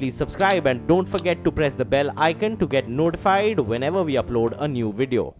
please subscribe and don't forget to press the bell icon to get notified whenever we upload a new video.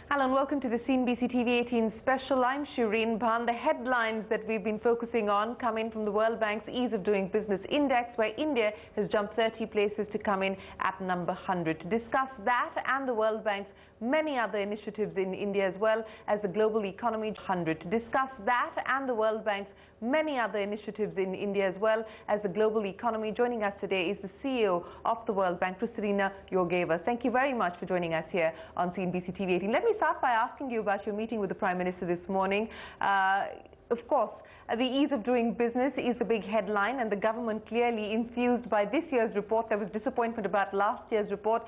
Hello and welcome to the CNBC TV18 special. I'm Shireen Bhan. The headlines that we've been focusing on come in from the World Bank's Ease of Doing Business Index, where India has jumped 30 places to come in at number 100. To discuss that and the World Bank's many other initiatives in India as well as the global economy 100. To discuss that and the World Bank's many other initiatives in India as well as the global economy, joining us today is the CEO of the World Bank, Kristalina Georgieva. Thank you very much for joining us here on CNBC TV18. Let me start by asking you about your meeting with the Prime Minister this morning. Of course, the ease of doing business is the big headline, and the government clearly enthused by this year's report. There was disappointment about last year's report.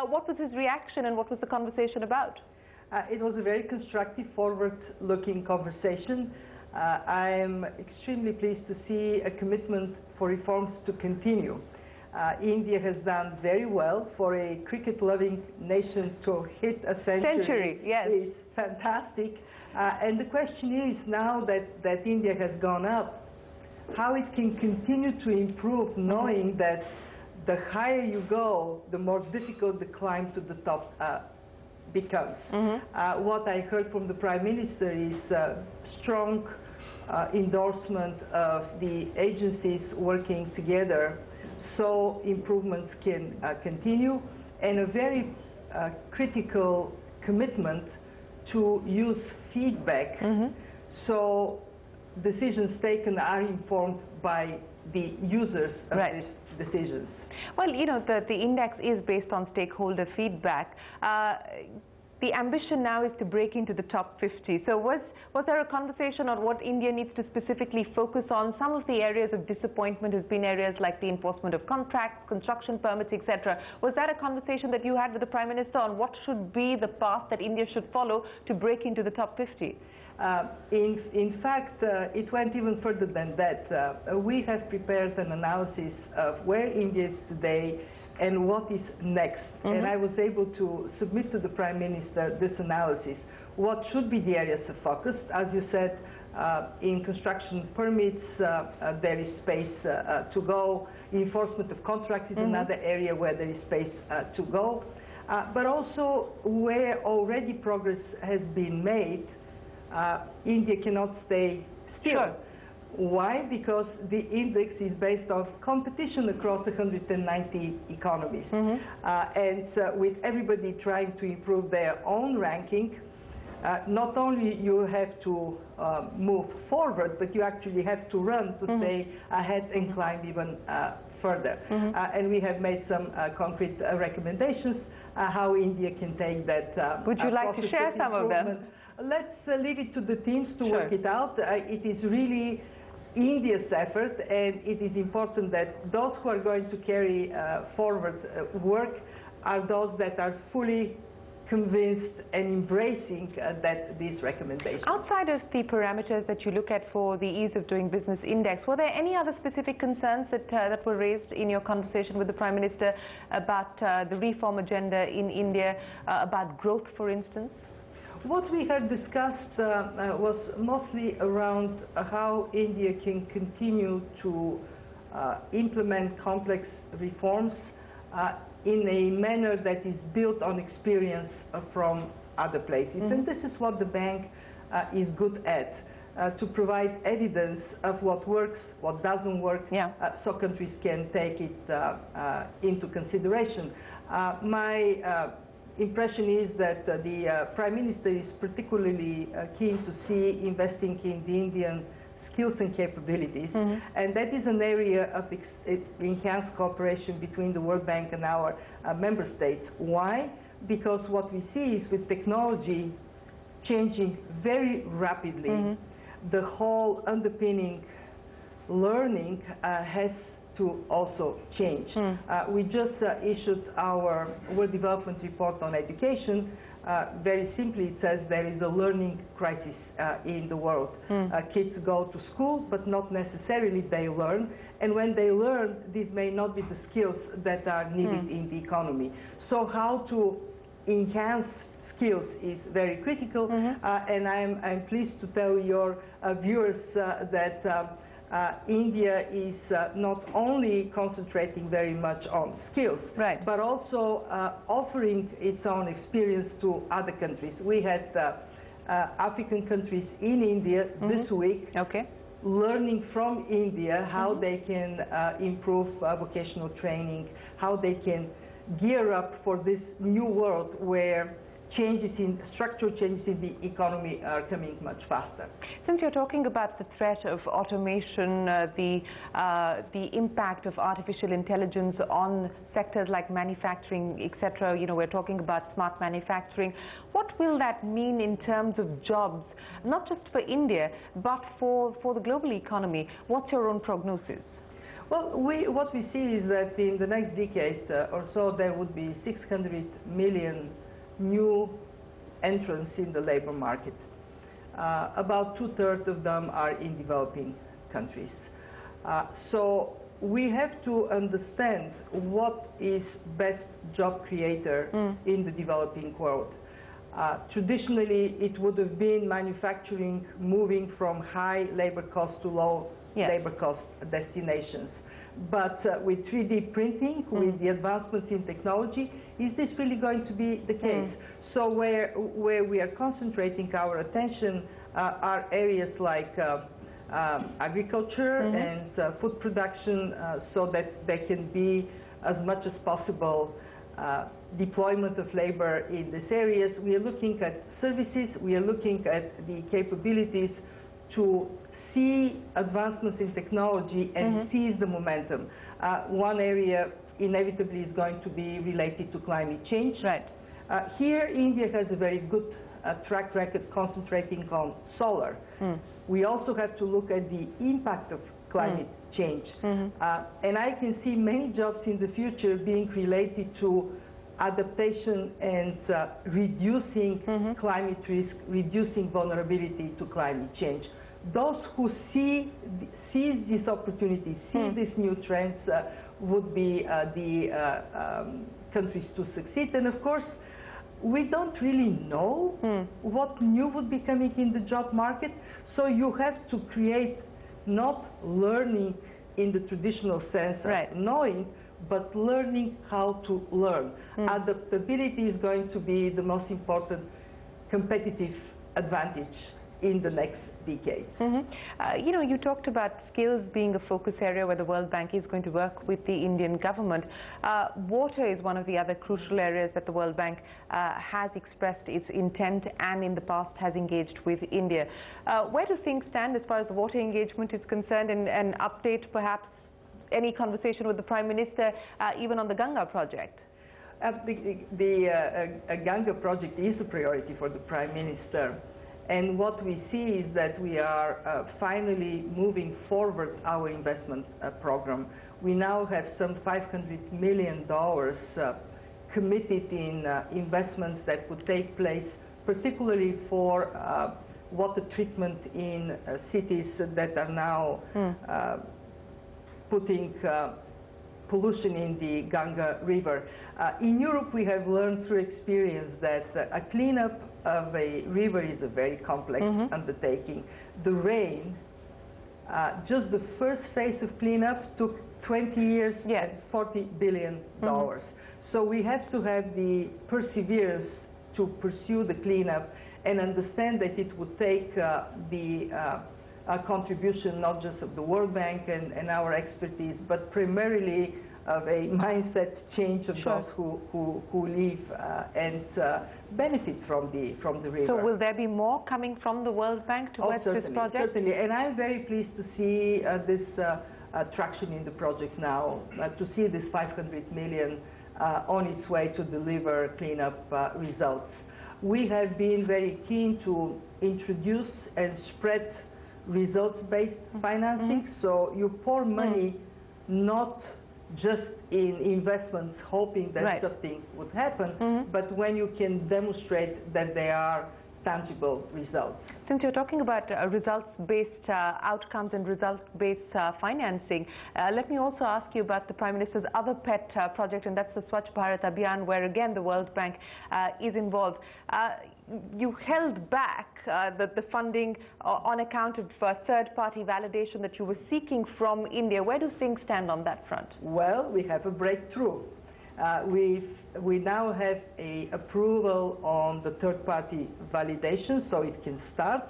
What was his reaction and what was the conversation about? It was a very constructive, forward-looking conversation. I am extremely pleased to see a commitment for reforms to continue. India has done very well. For a cricket-loving nation to hit a century yes. is fantastic. And the question is, now that India has gone up, how it can continue to improve, knowing that the higher you go, the more difficult the climb to the top becomes. What I heard from the Prime Minister is strong endorsement of the agencies working together so improvements can continue, and a very critical commitment to use feedback so decisions taken are informed by the users of these decisions. Well, you know, the index is based on stakeholder feedback. The ambition now is to break into the top 50. So was there a conversation on what India needs to specifically focus on? Some of the areas of disappointment has been areas like the enforcement of contracts, construction permits, etc. Was that a conversation that you had with the Prime Minister on what should be the path that India should follow to break into the top 50? In fact, it went even further than that. We have prepared an analysis of where India is today and what is next. And I was able to submit to the Prime Minister this analysis. What should be the areas of focus? As you said, in construction permits, there is space to go. Enforcement of contracts is another area where there is space to go. But also where already progress has been made, India cannot stay still. Sure. Why? Because the index is based on competition across 190 economies. And with everybody trying to improve their own ranking, not only you have to move forward, but you actually have to run to stay ahead and climb even further. And we have made some concrete recommendations how India can take that. Would you like to share some of them? Let's leave it to the teams to work it out. It is really India's effort, and it is important that those who are going to carry forward work are those that are fully convinced and embracing these recommendations. Outside of the parameters that you look at for the Ease of Doing Business Index, were there any other specific concerns that were raised in your conversation with the Prime Minister about the reform agenda in India, about growth, for instance? What we had discussed was mostly around how India can continue to implement complex reforms in a manner that is built on experience from other places. And this is what the bank is good at, to provide evidence of what works, what doesn't work, so countries can take it into consideration. My impression is that the Prime Minister is particularly keen to see investing in the Indian skills and capabilities, and that is an area of enhanced cooperation between the World Bank and our member states. Why? Because what we see is with technology changing very rapidly, the whole underpinning learning has to also change. We just issued our World Development Report on education. Very simply, it says there is a learning crisis in the world. Kids go to school, but not necessarily they learn. And when they learn, these may not be the skills that are needed in the economy. So how to enhance skills is very critical, and I'm pleased to tell your viewers that India is not only concentrating very much on skills, but also offering its own experience to other countries. We had African countries in India this week, learning from India how they can improve vocational training, how they can gear up for this new world where structural changes in the economy are coming much faster. Since you're talking about the threat of automation, the impact of artificial intelligence on sectors like manufacturing, etc., you know, we're talking about smart manufacturing. What will that mean in terms of jobs, not just for India, but for the global economy? What's your own prognosis? Well, what we see is that in the next decade or so, there would be 600 million new entrants in the labor market. About 2/3 of them are in developing countries. So we have to understand what is best job creator in the developing world. Traditionally, it would have been manufacturing moving from high labor cost to low labor cost destinations. But with 3D printing, with the advancements in technology, is this really going to be the case? So where we are concentrating our attention are areas like agriculture and food production, so that there can be as much as possible deployment of labor in these areas. We are looking at services, we are looking at the capabilities to see advancements in technology and seize the momentum. One area inevitably is going to be related to climate change. Here, India has a very good track record concentrating on solar. We also have to look at the impact of climate change. And I can see many jobs in the future being related to adaptation and reducing climate risk, reducing vulnerability to climate change. Those who seize these opportunities, see these new trends, would be the countries to succeed. And of course, we don't really know what new would be coming in the job market. So you have to create not learning in the traditional sense of knowing, but learning how to learn. Adaptability is going to be the most important competitive advantage in the next decade. You know, you talked about skills being a focus area where the World Bank is going to work with the Indian government. Water is one of the other crucial areas that the World Bank has expressed its intent and in the past has engaged with India. Where do things stand as far as the water engagement is concerned, and an update, perhaps any conversation with the Prime Minister, even on the Ganga project? The Ganga project is a priority for the Prime Minister. And what we see is that we are finally moving forward our investment program. We now have some $500 million committed in investments that would take place, particularly for water treatment in cities that are now putting pollution in the Ganga River. In Europe, we have learned through experience that a cleanup of a river is a very complex undertaking. The rain, just the first phase of cleanup took 20 years and $40 billion. So we have to have the perseverance to pursue the cleanup and understand that it would take a contribution not just of the World Bank and our expertise, but primarily of a mindset change of those who live and benefit from the river. So will there be more coming from the World Bank towards this project? Certainly, and I'm very pleased to see this traction in the project now, to see this $500 million on its way to deliver cleanup results. We have been very keen to introduce and spread results-based financing, so you pour money not just in investments hoping that something would happen, but when you can demonstrate that they are tangible results. Since you're talking about results-based outcomes and results-based financing, let me also ask you about the Prime Minister's other pet project, and that's the Swachh Bharat Abhiyan, where again the World Bank is involved. You held back the funding on account of third-party validation that you were seeking from India. Where do things stand on that front? Well, we have a breakthrough. We now have an approval on the third-party validation, so it can start.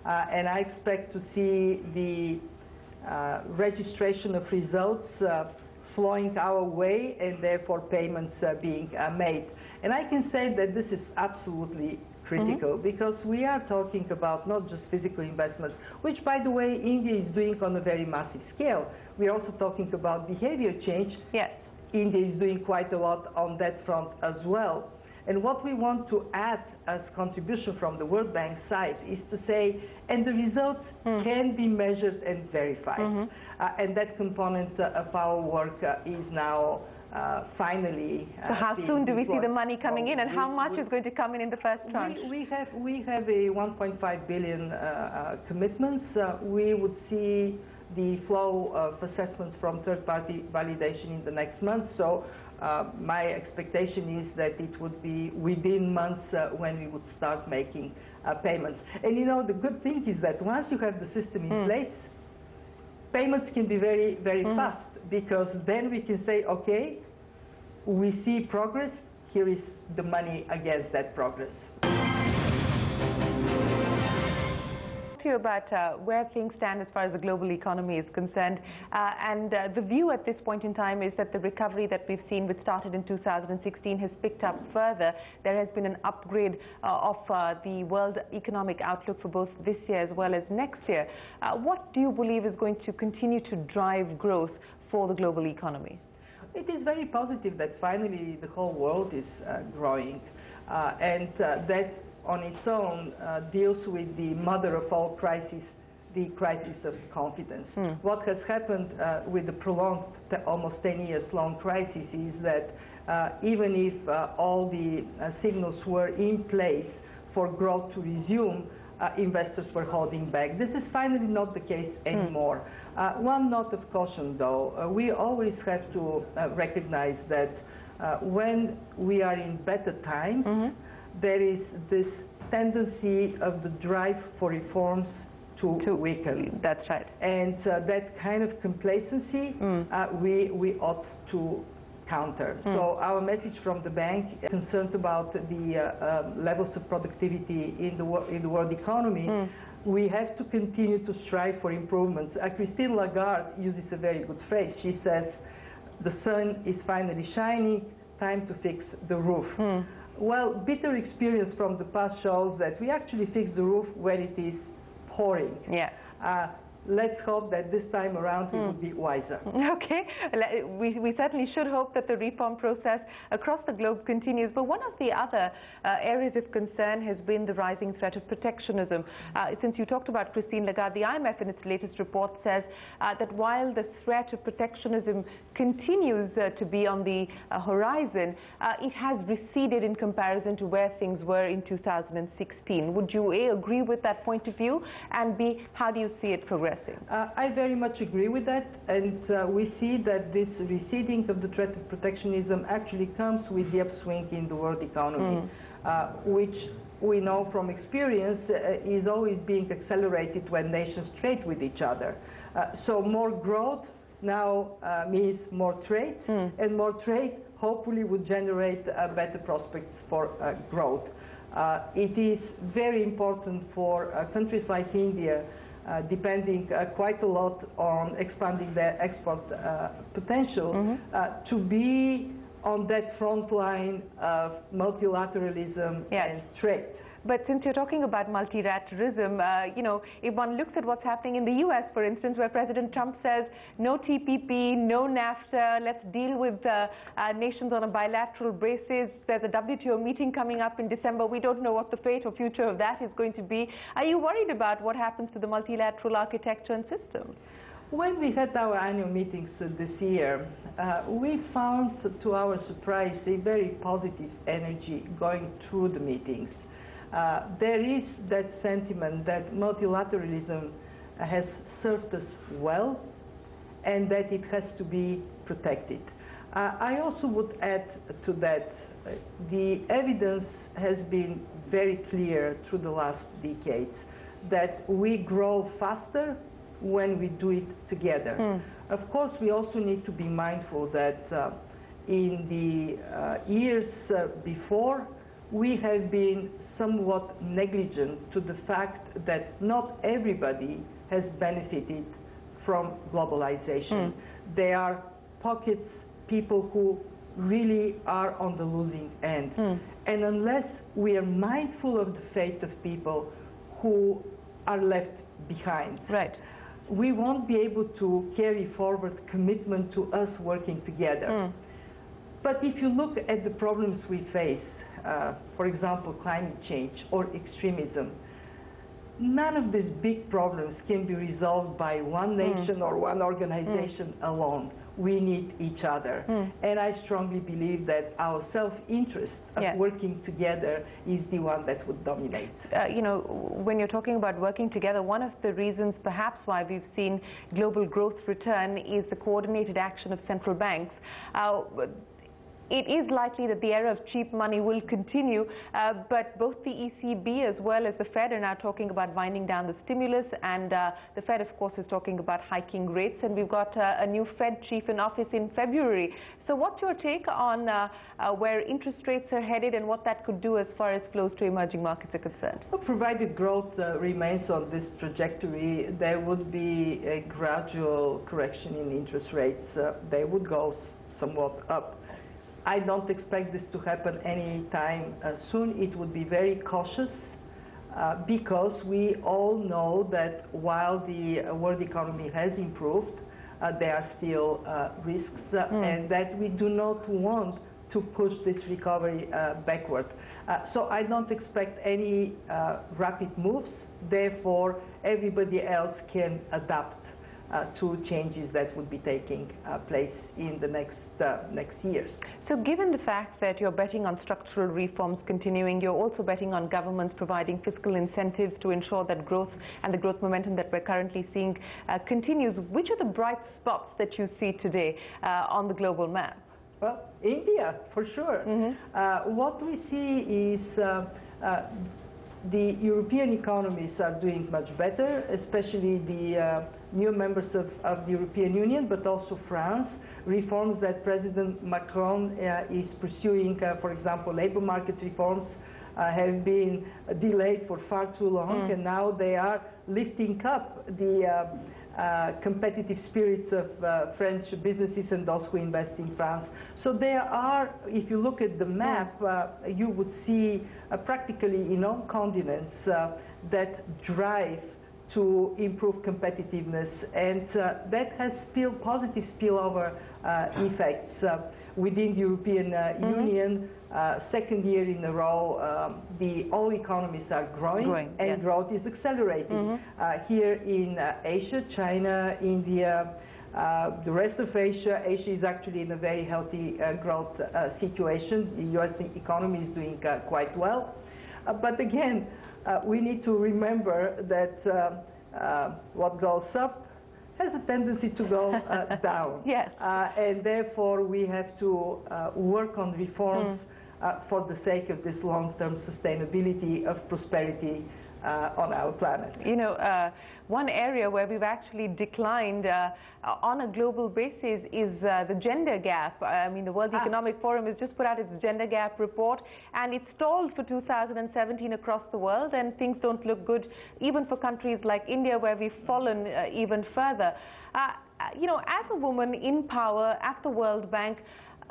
And I expect to see the registration of results flowing our way, and therefore payments being made. And I can say that this is absolutely critical, because we are talking about not just physical investments, which, by the way, India is doing on a very massive scale. We are also talking about behavior change. Yes. India is doing quite a lot on that front as well. And what we want to add as contribution from the World Bank side is to say, and the results can be measured and verified. And that component of our work is now finally so how soon do we see the money coming in, and how much is going to come in the first tranche? We have a 1.5 billion commitments. We would see the flow of assessments from third-party validation in the next month. So my expectation is that it would be within months when we would start making payments. And you know, the good thing is that once you have the system in place, payments can be very, very fast, because then we can say, okay, we see progress, here is the money against that progress. About where things stand as far as the global economy is concerned, and the view at this point in time is that the recovery that we've seen, which started in 2016, has picked up further. There has been an upgrade of the world economic outlook for both this year as well as next year. What do you believe is going to continue to drive growth for the global economy? It is very positive that finally the whole world is growing, and that on its own deals with the mother of all crises, the crisis of confidence. What has happened with the prolonged, almost 10 years long crisis is that even if all the signals were in place for growth to resume, investors were holding back. This is finally not the case anymore. One note of caution, though, we always have to recognize that when we are in better times, there is this tendency of the drive for reforms to weaken. That's right. And that kind of complacency we ought to counter. So our message from the bank is concerned about the levels of productivity in the world economy. We have to continue to strive for improvements. Christine Lagarde uses a very good phrase. She says, the sun is finally shining, time to fix the roof. Well, bitter experience from the past shows that we actually fix the roof when it is pouring. Yeah. Let's hope that this time around we will be wiser. Okay. We certainly should hope that the reform process across the globe continues. But one of the other areas of concern has been the rising threat of protectionism. Since you talked about Christine Lagarde, the IMF in its latest report says that while the threat of protectionism continues to be on the horizon, it has receded in comparison to where things were in 2016. Would you A, agree with that point of view, and B, how do you see it progressing? I very much agree with that, and we see that this receding of the threat of protectionism actually comes with the upswing in the world economy, which we know from experience is always being accelerated when nations trade with each other. So more growth now means more trade, and more trade hopefully would generate better prospects for growth. It is very important for countries like India, depending quite a lot on expanding their export potential, to be on that front line of multilateralism and trade. But since you're talking about multilateralism, you know, if one looks at what's happening in the US, for instance, where President Trump says no TPP, no NAFTA, let's deal with nations on a bilateral basis. There's a WTO meeting coming up in December. We don't know what the fate or future of that is going to be. Are you worried about what happens to the multilateral architecture and system? When we had our annual meetings this year, we found, to our surprise, a very positive energy going through the meetings. There is that sentiment that multilateralism has served us well and that it has to be protected. I also would add to that the evidence has been very clear through the last decades that we grow faster when we do it together. Of course, we also need to be mindful that in the years before, we have been somewhat negligent to the fact that not everybody has benefited from globalization. There are pockets, people who really are on the losing end. And unless we are mindful of the fate of people who are left behind, we won't be able to carry forward commitment to us working together. But if you look at the problems we face, for example, climate change or extremism, none of these big problems can be resolved by one nation or one organization alone. We need each other. And I strongly believe that our self-interest of working together is the one that would dominate. You know, when you're talking about working together, one of the reasons perhaps why we've seen global growth return is the coordinated action of central banks. It is likely that the era of cheap money will continue, but both the ECB as well as the Fed are now talking about winding down the stimulus, and the Fed, of course, is talking about hiking rates, and we've got a new Fed chief in office in February. So what's your take on where interest rates are headed and what that could do as far as flows to emerging markets are concerned? Well, provided growth remains on this trajectory, there would be a gradual correction in interest rates. They would go somewhat up. I don't expect this to happen anytime soon. It would be very cautious because we all know that while the world economy has improved, there are still risks and that we do not want to push this recovery backward. So I don't expect any rapid moves. Therefore, everybody else can adapt to changes that would be taking place in the next years. So given the fact that you're betting on structural reforms continuing, you're also betting on governments providing fiscal incentives to ensure that growth and the growth momentum that we're currently seeing continues. Which are the bright spots that you see today on the global map? Well, India, for sure. What we see is the European economies are doing much better, especially the new members of the European Union, but also France. Reforms that President Macron is pursuing, for example, labor market reforms, have been delayed for far too long, and now they are lifting up the competitive spirits of French businesses and those who invest in France. So there are, if you look at the map, you would see practically in all continents that drive to improve competitiveness, and that has positive spillover effects within the European Union. Second year in a row, all economies are growing and growth is accelerating. Here in Asia, China, India, the rest of Asia, Asia is actually in a very healthy growth situation. The US economy is doing quite well. But again, we need to remember that what goes up has a tendency to go down. And therefore, we have to work on reforms for the sake of this long-term sustainability of prosperity on our planet. You know, one area where we've actually declined on a global basis is the gender gap. I mean, the World Economic Forum has just put out its gender gap report, and it's stalled for 2017 across the world, and things don't look good even for countries like India, where we've fallen even further. You know, as a woman in power at the World Bank,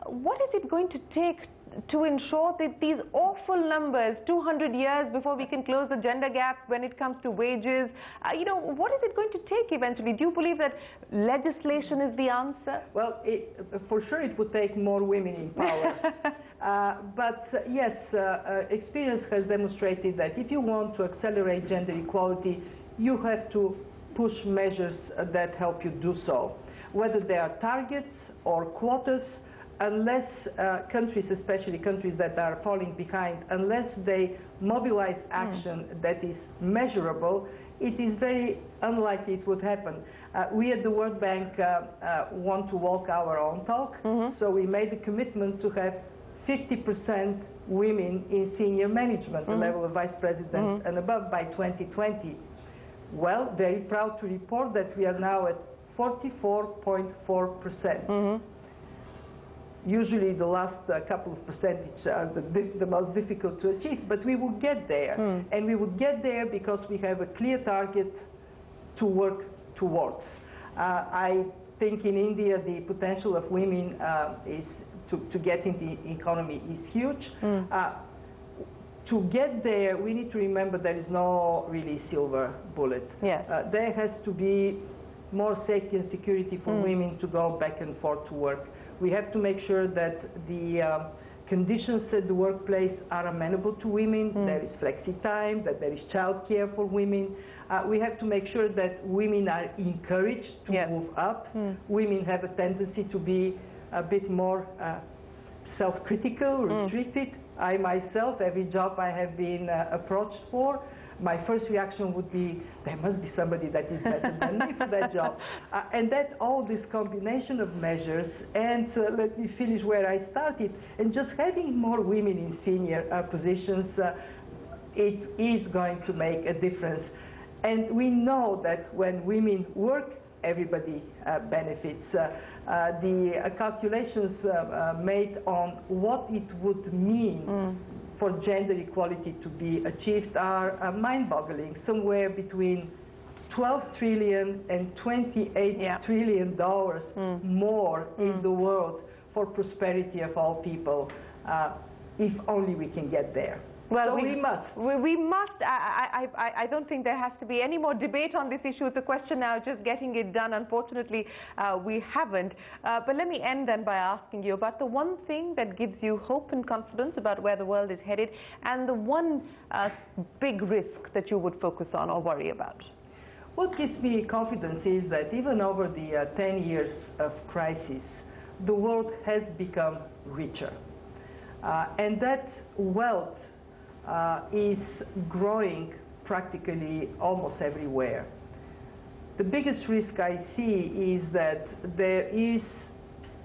what is it going to take to ensure that these awful numbers, 200 years before we can close the gender gap when it comes to wages, you know, what is it going to take eventually? Do you believe that legislation is the answer? Well, for sure it would take more women in power. But yes, experience has demonstrated that if you want to accelerate gender equality, you have to push measures that help you do so. Whether they are targets or quotas, unless countries, especially countries that are falling behind, unless they mobilize action that is measurable, it is very unlikely it would happen. We at the World Bank want to walk our own talk, so we made a commitment to have 50% women in senior management, the level of vice president and above, by 2020. Well, very proud to report that we are now at 44.4%. Usually the last couple of percentage are the most difficult to achieve, but we will get there. And we would get there because we have a clear target to work towards. I think in India the potential of women to get into the economy is huge. To get there, we need to remember there is no really silver bullet. Yes. There has to be more safety and security for women to go back and forth to work. We have to make sure that the conditions at the workplace are amenable to women, there is flexi time, that there is childcare for women. We have to make sure that women are encouraged to move up. Women have a tendency to be a bit more self-critical, restricted. I myself, every job I have been approached for, my first reaction would be, there must be somebody that is better than me for that job. And that all this combination of measures, and let me finish where I started, and just having more women in senior positions, it is going to make a difference. And we know that when women work, everybody benefits. The calculations made on what it would mean for gender equality to be achieved are mind-boggling. Somewhere between $12 trillion and $28 trillion more in the world for prosperity of all people, if only we can get there. Well, so we must. We must. I don't think there has to be any more debate on this issue. It's a question now just getting it done. Unfortunately, we haven't. But let me end then by asking you about the one thing that gives you hope and confidence about where the world is headed, and the one big risk that you would focus on or worry about. What gives me confidence is that even over the 10 years of crisis, the world has become richer. And that wealth is growing practically almost everywhere. The biggest risk I see is that there is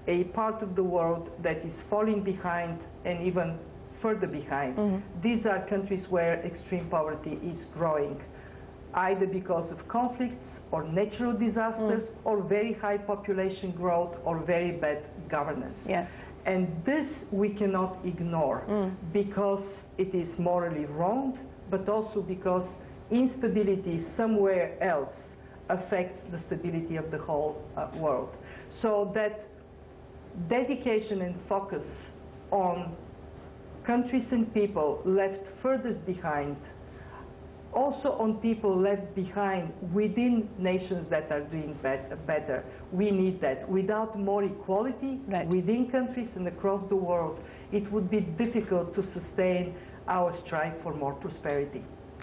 a part of the world that is falling behind and even further behind. These are countries where extreme poverty is growing, either because of conflicts or natural disasters or very high population growth or very bad governance. Yes. And this we cannot ignore because it is morally wrong, but also because instability somewhere else affects the stability of the whole world. So that dedication and focus on countries and people left furthest behind, also on people left behind within nations that are doing better. We need that. Without more equality within countries and across the world, it would be difficult to sustain our strive for more prosperity.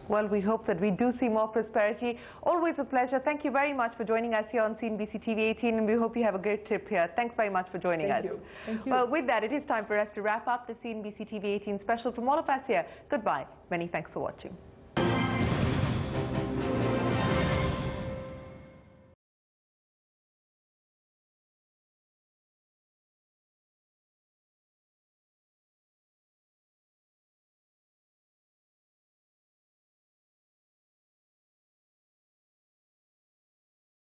Well, we hope that we do see more prosperity. Always a pleasure. Thank you very much for joining us here on CNBC TV18, and we hope you have a great trip here. Thanks very much for joining us. Thank you. Well, with that, it is time for us to wrap up the CNBC TV18 special from all of us here. Goodbye. Many thanks for watching.